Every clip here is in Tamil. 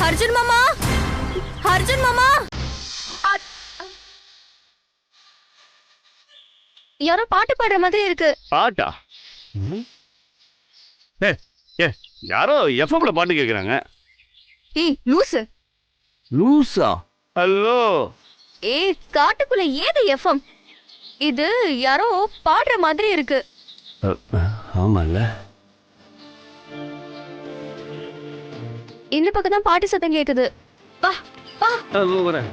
அர்ஜுன் மாமா, அர்ஜுன் மாமா. யாரோ பாட்டு பாடுற மாதிரி இருக்கு. பாட்டா? யாரோ எஃப்எம்ல பாட்டு கேக்குறாங்க. ஏய் லூசு. லூசா? ஹலோ. ஏய் காட்டுக்குள்ள ஏது எஃப்எம்? இது யாரோ பாடுற மாதிரி இருக்கு. ஆமால. இந்த பக்கம் தான் பாட்டு சத்தம் கேக்குது. வா வா. வரேன்.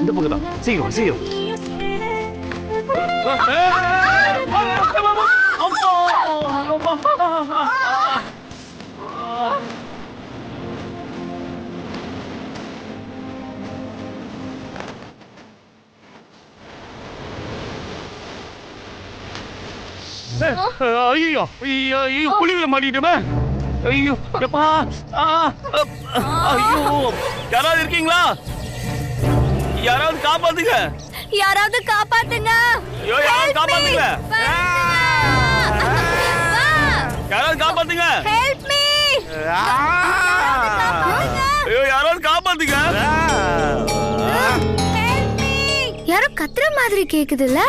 இந்த பக்கம் தான். சீக்கிரம் சீக்கிரம். ஐயோ ஐயோ புலிகளை மாட்டிட்டோமே. ஐயோ எப்பா. ஐயோ யாராவது இருக்கீங்களா? யாராவது காப்பாத்துங்க. யாராவது காப்பாத்துங்க. ஐயோ யாராவது காப்பாத்துங்க. யாராவது காப்பாத்துங்க. Help me. ஐயோ யாராவது காப்பாத்துங்க. Help me. யாரோ கத்துற மாதிரி கேக்குதுல்ல?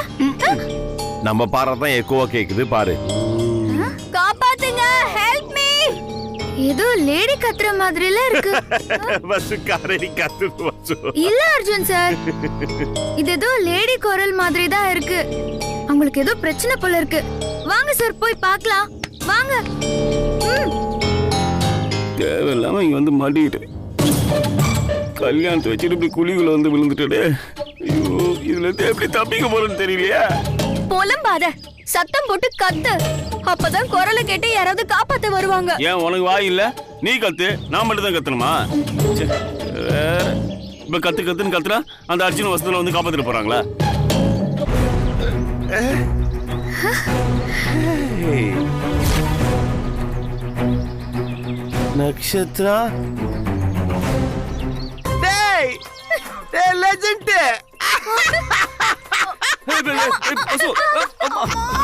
நம்ம பாறதான் எக்கோவா கேக்குது பாரு. காப்பாத்துங்க. Help me. ஏதோ லேடி கத்துற மாதிரில இருக்கு. பஸ் காரடி கத்துது பஸ். இல்ல அர்ஜுன் சார், இது ஏதோ லேடி குரல் மாதிரி தான் இருக்கு. உங்களுக்கு ஏதோ பிரச்சனை போல இருக்கு. வாங்க சார் போய் பார்க்கலாம். வாங்க. தேவையில்லாம இங்க வந்து மாட்டிக்கிட்டு கல்யாணத்தை வச்சுட்டு இப்படி குழிக்குள்ள வந்து விழுந்துட்டே. ஐயோ இதுல இருந்து எப்படி தப்பிக்க போறேன்னு தெரியலையா? புலம்பாத, சத்தம் போட்டு கத்து. அப்பதான் குரலை கேட்டு யாராவது காப்பாத்த வருவாங்க. ஏன் உனக்கு வாய் இல்ல? நீ கத்து, நான் மட்டும் தான் கத்தணுமா? இப்ப கத்து கத்துன்னு கத்துனா அந்த அர்ஜுன் வசத்துல வந்து காப்பாத்திட்டு போறாங்களா? நக்ஷத்ரா டேய் டேய் லெஜெண்ட்.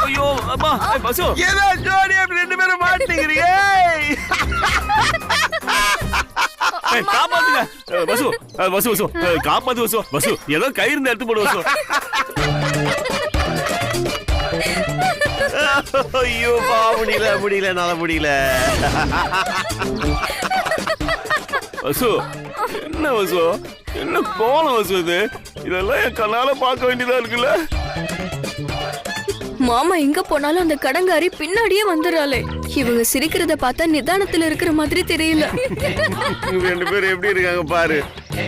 ஐயோ அப்பா பசு ஏதோ ஜோடி அப்படி ரெண்டு பேரும் மாட்டீங்க. காப்பாத்துங்க பசு. பசு பசு காப்பாத்து பசு. பசு ஏதோ கயிறு இருந்து எடுத்து போடு பசு. ஐயோ பா முடியல முடியல நாள முடியல. பசு என்ன பசு? என்ன கோலம் பசு இது? இதெல்லாம் என் கண்ணால பார்க்க வேண்டியதா இருக்குல்ல? மாமா எங்க போனாலும் அந்த கடங்காரி பின்னாடியே வந்துறாளே. இவங்க சிரிக்கிறத பார்த்தா நிதானத்துல இருக்கிற மாதிரி தெரியல. ரெண்டு பேரும் எப்படி இருக்காங்க பாரு.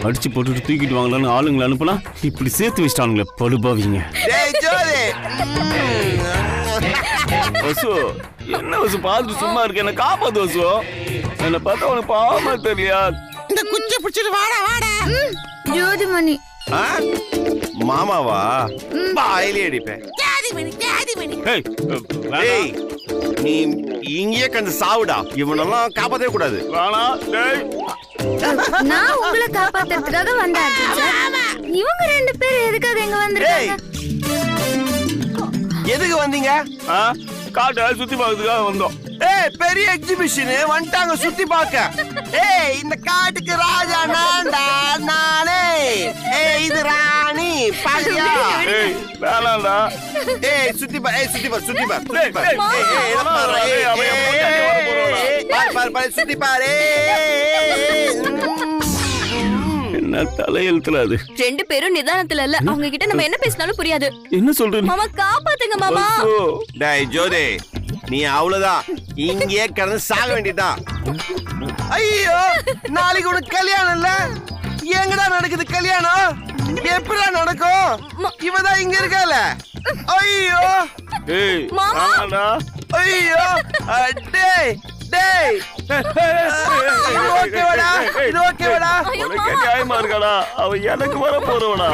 அடிச்சு போட்டுட்டு தூக்கிட்டு வாங்கலான்னு ஆளுங்களை அனுப்புனா இப்படி சேர்த்து வச்சிட்டானுங்களே படுபாவீங்க. வசு என்ன வசு பார்த்துட்டு சும்மா இருக்கு. என்ன காப்பாத்து வசு. என்ன பார்த்தா உனக்கு பாவமா தெரியலையா? இந்த குச்சி பிடிச்சிட்டு வாடா வாடா. ஜோதிமணி மாமாவா? பாயிலே அடிப்பேன். ஏய் நீ இங்கேயே கண்டு சாவுடா. இவனெல்லாம் காப்பாத்தவே கூடாது. நான் உங்களை காப்பாத்துறதுக்காக வந்தேன். இவங்க ரெண்டு பேரும் எதுக்காக எங்க வந்திருக்காங்க? எதுக்கு வந்தீங்க? காட்டை சுத்தி பார்க்கறதுக்காக வந்தோம். ஏய் பெரிய எக்ஸிபிஷன் வந்துட்டாங்க சுத்தி பார்க்க. ஏய் இந்த காட்டுக்கு ராஜா நான்டா நானே. ஏய் இது ராணி பாரியா. ஏய் வேணாம்டா. ஏய் சுத்தி பார். ஏய் சுத்தி பார் சுத்தி பார். ஏய் பார் பார் சுத்தி பார். என்ன தலையெழுத்துல அது? ரெண்டு பேரும் நிதானத்துல இல்ல. அவங்க கிட்ட நம்ம என்ன பேசினாலும் புரியாது. என்ன சொல்றீங்க? மாமா காப்பாத்துங்க மாமா. டேய் ஜோதே நீ அவ்வளவுதான். இங்கே கிடந்து சாக வேண்டியதான். ஐயோ நாளைக்கு உனக்கு கல்யாணம் இல்ல. எங்கடா நடக்குது கல்யாணம்? எப்படா நடக்கும்? இவதான் இங்க இருக்கால. ஐயோ ஏய் மாமா. ஆமாடா. ஐயோ டேய் டேய் இது ஓகேவாடா இது ஓகேவாடா உனக்கு நியாயமா இருக்காடா அவன் எனக்கு வர போறவனா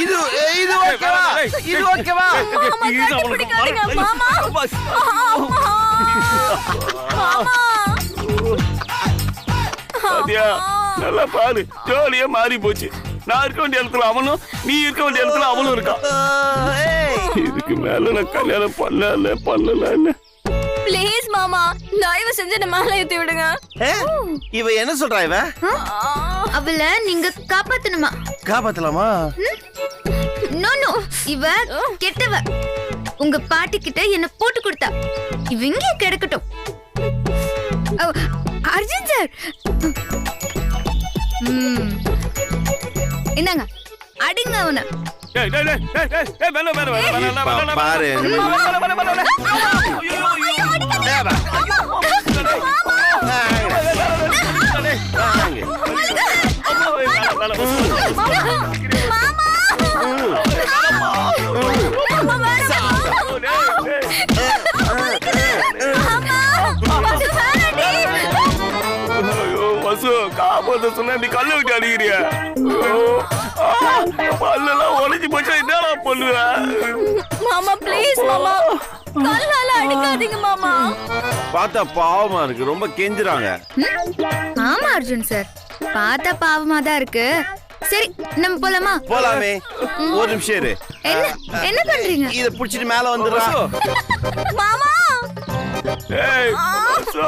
இது இது ஓகேவா இது ஓகேவா பாத்தியா நல்லா பாரு ஜோலியா மாறி போச்சு நான் இருக்க வேண்டிய இடத்துல அவனும் நீ இருக்க வேண்டிய இடத்துல அவனும் இருக்கான் இதுக்கு மேல நான் கல்யாணம் பண்ணல ப்ளீஸ் மாமா தயவு செஞ்சு என்ன மேல ஏத்தி விடுங்க. இவ என்ன சொல்றா இவ? அவளை நீங்க காப்பாத்தணுமா? காப்பாத்தலாமா? நோ நோ இவ கெட்டவ. உங்க பாட்டி கிட்ட என்ன போட்டு கொடுத்தா. இவ இங்கே கிடக்கட்டும். அர்ஜுன் சார் என்னங்க அடிங்க அவனை. பாரு காப்பாத்த சொன்னா நீ கல்ல விட்டு அடிக்கிறியா? பல்லெல்லாம் உடைஞ்சு போச்சா என்னடா பண்ணுவ? மாமா ப்ளீஸ் மாமா கல்லால அடிக்காதீங்க மாமா. பார்த்தா பாவமா இருக்கு ரொம்ப கெஞ்சுறாங்க. ஆமா அர்ஜுன் சார் பார்த்தா பாவமா தான் இருக்கு. சரி நம்ம போலாமா? போலாமே. ஒரு நிமிஷம் இரு. என்ன பண்றீங்க? இத புடிச்சிட்டு மேல வந்துடுறா. மாமா ஏய் சோ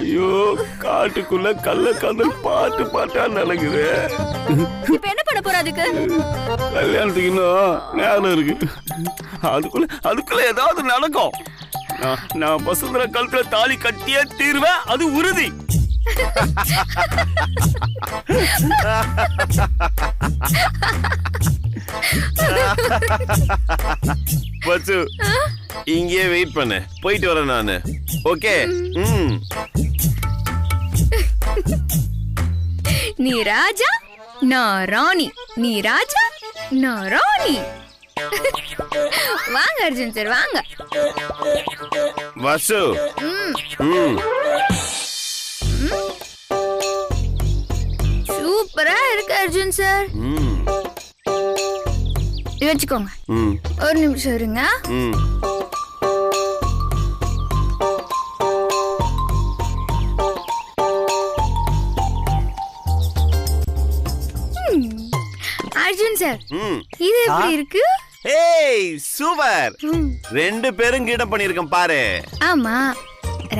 ஐயோ காட்டுக்குள்ள கல்ல கந்தல் பாட்டா நடக்குது. இப்ப என்ன பண்ண போற அதுக்கு? கல்யாணத்துக்கு இன்னும் நேரம் இருக்கு. அதுக்குள்ள ஏதாவது நடக்கும். நான் வசுந்தரா கழுத்துல தாலி கட்டியே தீர்வேன் அது உறுதி. பச்சு இங்கே வெயிட் பண்ணு போயிட்டு வரேன் நானு. ஓகே நீ ராஜா நான் ராணி. நீ ராஜா நான் ராணி. வாங்க அர்ஜுன் சார் வாங்க. வசு சூப்பரா இருக்கு அர்ஜுன் சார். வச்சுக்கோங்க. ஒரு நிமிஷம் இருங்க. அர்ஜுன் சார் இது எப்படி இருக்கு? ஏய் சூப்பர். ரெண்டு பேரும் கிரீடம் பண்ணிருக்கேன் பாரு. ஆமா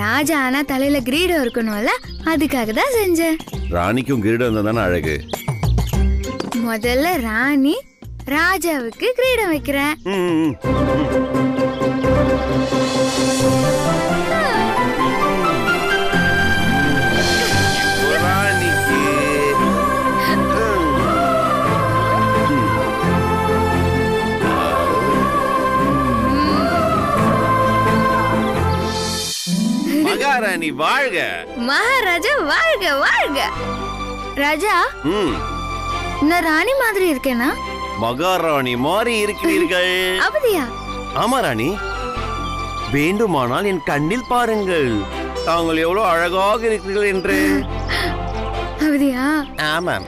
ராஜா ஆனா தலையில கிரீடம் இருக்கணும்ல அதுக்காக தான் செஞ்சேன். ராணிக்கும் கிரீடம் இருந்தா தானே அழகு. முதல்ல ராணி ராஜாவுக்கு கிரீடம் வைக்கிறேன். மகாராணி வாழ்க. மகாராஜா வாழ்க வாழ்க. ராஜா நான் ராணி மாதிரி இருக்கேனா? மகாராணி மாதிரி இருக்கிறீர்கள். அப்படியா? ஆமா ராணி. வேண்டுமானால் என் கண்ணில் பாருங்கள் தாங்கள் எவ்வளவு அழகாக இருக்கிறீர்கள் என்று. அப்படியா? ஆமாம்.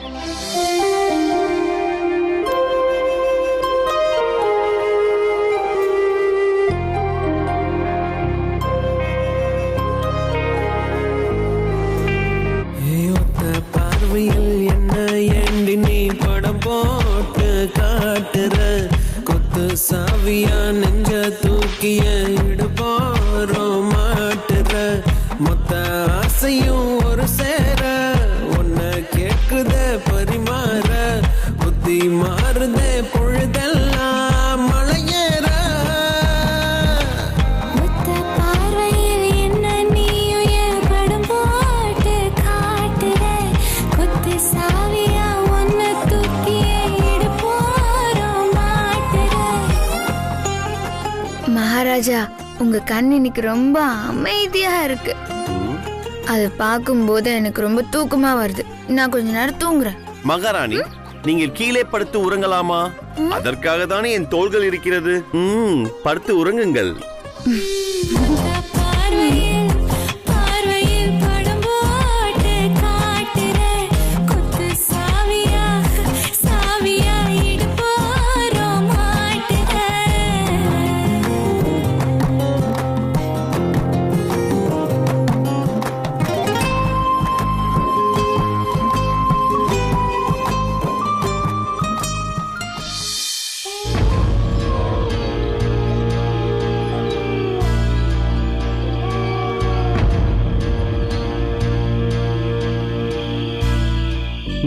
என்ன ஏண்டி நீ படம் போட்டு காட்டுற கொத்து சாவியா நெஞ்ச தூக்கிய இடுபாரம் மாட்டுற மொத்த ஆசையும் ஒரு சேர உன்னை கேட்குத பரிமாற புத்தி மாறுதே பொழுதெல்லாம் மலையேற மகாராஜா உங்க கண் இன்னைக்கு ரொம்ப அமைதியா இருக்கு. அதை பார்க்கும்போது எனக்கு ரொம்ப தூக்கமா வருது. நான் கொஞ்ச நேரம் தூங்குறேன். மகாராணி நீங்கள் கீழே படுத்து உறங்கலாமா? அதற்காக தானே என் தோள்கள் இருக்கிறது. படுத்து உறங்குங்கள்.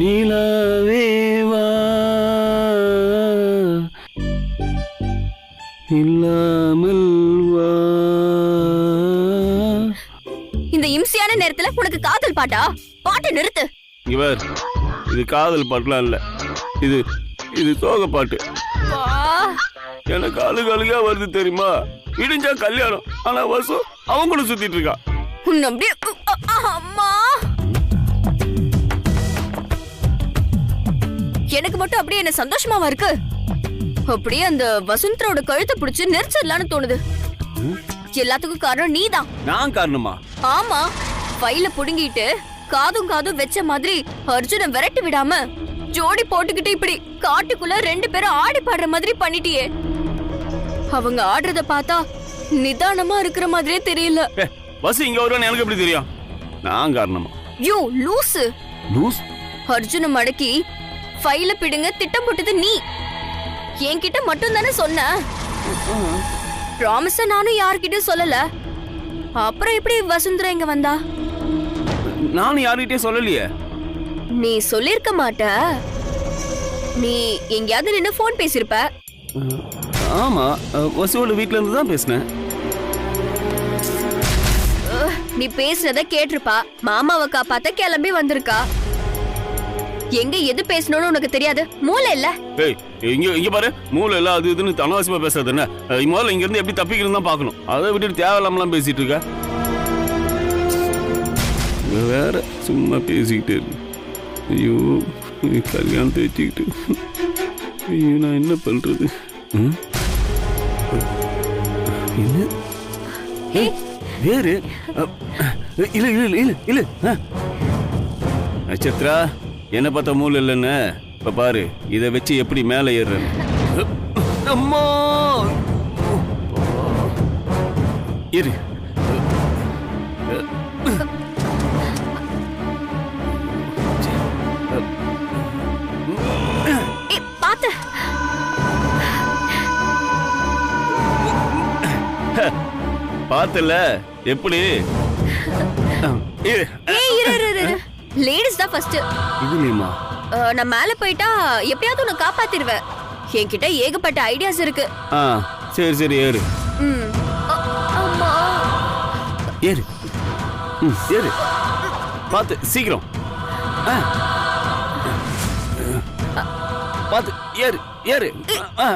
நிலவேவா இல்லாமல் வா. இந்த இம்சியான நேரத்துல உனக்கு காதல் பாட்டா? பாட்டு நிறுத்து. இவர் இது காதல் பாட்டுலாம் இல்ல, இது சோக பாட்டு. எனக்கு அழுகா வருது தெரியுமா? இடிஞ்சா கல்யாணம், ஆனா வசு அவன் கூட சுத்திட்டு இருக்கா. அப்படியே அம்மா, எனக்கு மட்டும் அப்படியே என்ன சந்தோஷமாவா இருக்கு? அப்படியே அந்த வசுந்தரோட கழுத்தை பிடிச்சு நெரிச்சிடலான்னு தோணுது. எல்லாத்துக்கும் காரணம் நீதான். நான் காரணமா? ஆமா, ஃபைல புடுங்கிட்டு காதும் வெச்ச மாதிரி அர்ஜுனை விரட்டி விடாம ஜோடி போட்டுக்கிட்டு இப்படி காட்டுக்குள்ள 2 பேரும் ஆடி பாடுற மாதிரி பண்ணிட்டியே. அவங்க ஆடுறத பார்த்தா நிதானமா இருக்கிற மாதிரியே தெரியல. வசு இங்க வருவான்னு எனக்கு எப்படி தெரியும்? நான் காரணமா? You loose. லூஸ்? அர்ஜுனை மடக்கி ஃபைல பிடுங்க திட்டம் போட்டது நீ. என்கிட்ட மட்டும் தானே சொன்ன. ப்ராமிஸ நானும் யார்கிட்டயும் சொல்லல. அப்புறம் எப்படி வசுந்தரா இங்க வந்தா? நானும் யார்கிட்டயும் சொல்லலையே. நீ சொல்லிருக்க மாட்ட. நீ எங்கயாவது நின்னு போன் பேசிருப்ப. ஆமா, வசுவோட வீட்ல இருந்து தான் பேசினேன். நீ பேசுனத கேட்டிருப்பா. மாமாவை காப்பாத்த கிளம்பி வந்திருக்கா. எங்க எது பேசணும்னு உனக்கு தெரியாது. மூளை இல்ல. ஏய், இங்க பாரு, மூளை இல்ல அது இதுன்னு அனாவசியமா பேசுறது என்ன? முதல்ல இங்க இருந்து எப்படி தப்பிக்கணும் தான் பாக்கணும். அதை விட்டுட்டு தேவையில்லாமலாம் பேசிட்டு இருக்க. வேற சும்மா பேசிக்கிட்டே இருக்கு. ஐயோ, கல்யாணத்தை வச்சுக்கிட்டு ஐயோ நான் என்ன பண்றது? என்ன வேறு? இல்ல இல்ல இல்ல இல்ல நட்சத்திரா, என்ன பார்த்தா மூளை இல்லைன்னு இப்ப பாரு. இதை வச்சு எப்படி மேலே ஏறுறேன்னு. அம்மா இரு. பாத்து பாத்துல எப்படி? லேடிஸ் தான் ஃபர்ஸ்ட். இதுலயுமா? நான் மேல போயிட்டா எப்படியாவது உன்னை காப்பாத்திடுவேன். என்கிட்ட ஏகப்பட்ட ஐடியாஸ் இருக்கு. சரி சரி ஏறு. அம்மா ஏறு. ஏறு. பாத்து சீக்கிரம். பாத்து ஏறு ஏறு.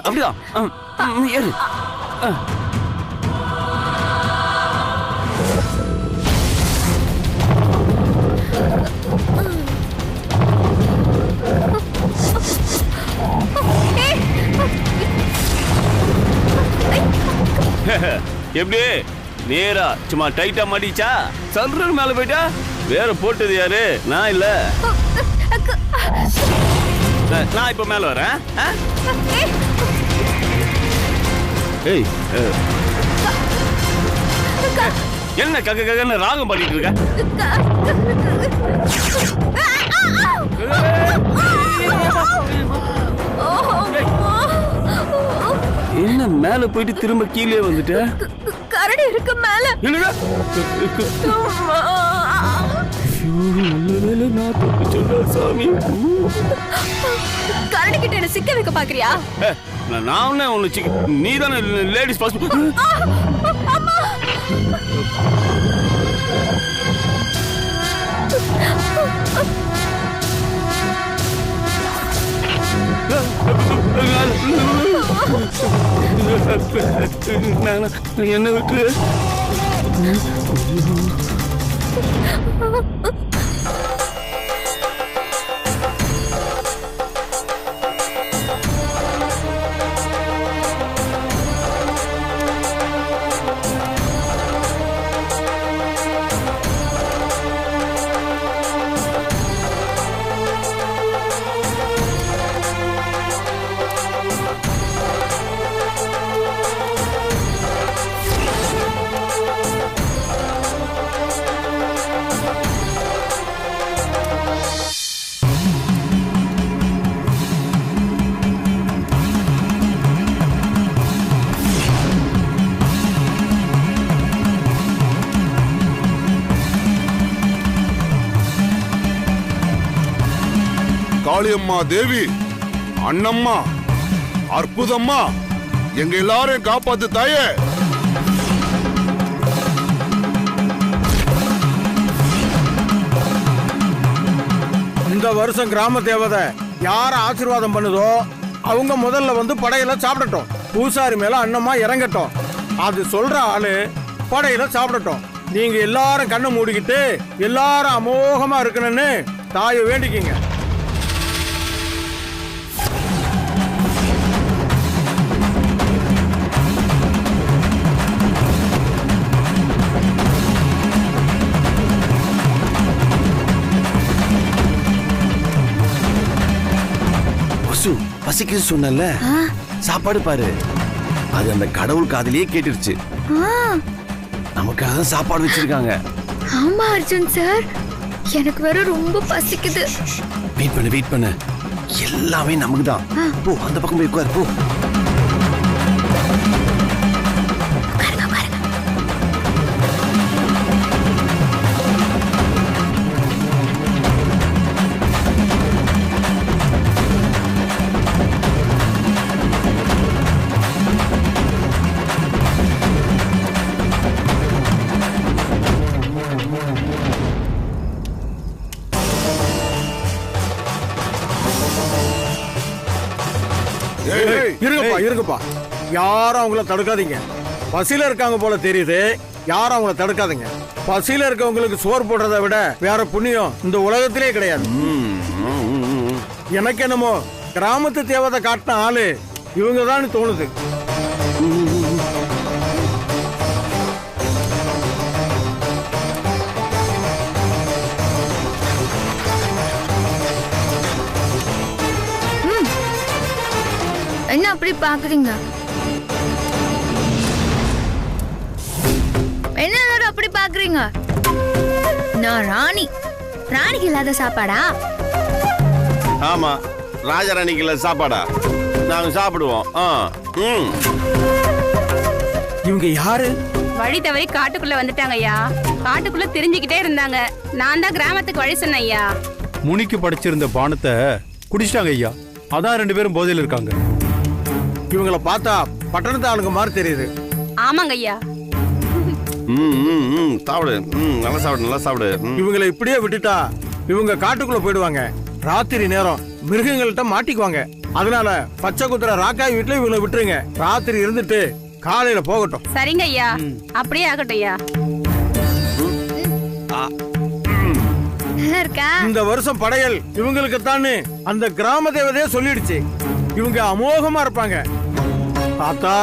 அப்படிதான் ஏறு. எப்படி நேரா சும்மா டைட்டா மாட்டிச்சா? சந்திரன் மேல போயிட்டா? வேற போட்டது யாரு? நான் இல்ல. நான் இப்ப மேல வரேன். ஏய், என்ன கக்க கக்கன்னு ராகம் பாடிட்டு இருக்க? என்ன மேல போயிட்டு திரும்ப கீழே வந்துட்ட? கரடி இருக்கு மேல. சாமி, கரடி கிட்ட என்ன சிக்க வைக்க பாக்குறியா? நான் நீ தானே லேடிஸ் ஃபர்ஸ்ட். என்ன விட்டு காளியம்மா தேவி, அண்ணம்மா, அற்புதம்மா, எங்க எல்லாரையும் காப்பாத்து தாயே. இந்த வருஷம் கிராம தேவதை யார ஆசீர்வாதம் பண்ணுதோ அவங்க முதல்ல வந்து படையில சாப்பிடட்டும். பூசாரி மேல அண்ணம்மா இறங்கட்டும். அது சொல்ற ஆளு படையில சாப்பிடட்டும். நீங்க எல்லாரும் கண்ணை மூடிக்கிட்டு எல்லாரும் அமோகமா இருக்கணும்னு தாயை வேண்டிக்கிங்க. பசிக்கு சொன்னல, சாப்பாடு பாரு. அது அந்த கடவுள் காதலியே கேட்டுருச்சு. நமக்காக தான் சாப்பாடு வச்சிருக்காங்க. ஆமா அர்ஜுன் சார், எனக்கு வேற ரொம்ப பசிக்குது. வெயிட் பண்ணு. எல்லாமே நமக்கு தான். போ, அந்த பக்கம் போய் உட்காரு, போ. இருங்கப்பா, யாரும் அவங்கள தடுக்காதீங்க. பசியில இருக்காங்க போல தெரியுது, யாரும் அவங்கள தடுக்காதீங்க. பசியில இருக்கவங்களுக்கு சோறு போடுறதை விட வேற புண்ணியம் இந்த உலகத்திலே கிடையாது. எனக்கு என்னமோ கிராமத்து தேவதை காட்டின ஆளு இவங்கதான் தோணுது. என்ன அப்படி பாக்குறீங்க? என்ன எல்லாரும் அப்படி பாக்குறீங்க? நான் ராணிக்கு இல்லாத சாப்பாடா? ஆமா, ராஜராணிக்கு இல்ல சாப்பாடா? நாங்க சாப்பிடுவோம். இவங்க யாரு? வழி தவறி காட்டுக்குள்ள வந்துட்டாங்க ஐயா. காட்டுக்குள்ள தெரிஞ்சுக்கிட்டே இருந்தாங்க. நான் தான் கிராமத்துக்கு வழி சொன்னேன் ஐயா. முனிக்கு படிச்சிருந்த பானத்தை குடிச்சிட்டாங்க ஐயா. அதான் 2 பேரும் போதையில் இருக்காங்க. இவங்கள பார்த்தா பட்டணத்து ஆளுங்க மாதிரி தெரியுது. ஆமாங்க ஐயா. சாப்பிடு, நல்லா சாப்பிடு, நல்லா சாப்பிடு. இவங்களை இப்படியே விட்டுட்டா இவங்க காட்டுக்குள்ள போயிடுவாங்க. ராத்திரி நேரம் மிருகங்கள்ட்ட மாட்டிக்குவாங்க. அதனால பச்சை குத்துற ராக்காய் வீட்டுல இவங்களை விட்டுருங்க. ராத்திரி இருந்துட்டு காலையில போகட்டும். சரிங்க ஐயா, அப்படியே ஆகட்டும் ஐயா. இந்த வருஷம் படையல் இவங்களுக்கு தான் அந்த கிராம தேவதையே சொல்லிடுச்சு. இவங்க அமோகமா இருப்பாங்க. தாத்தா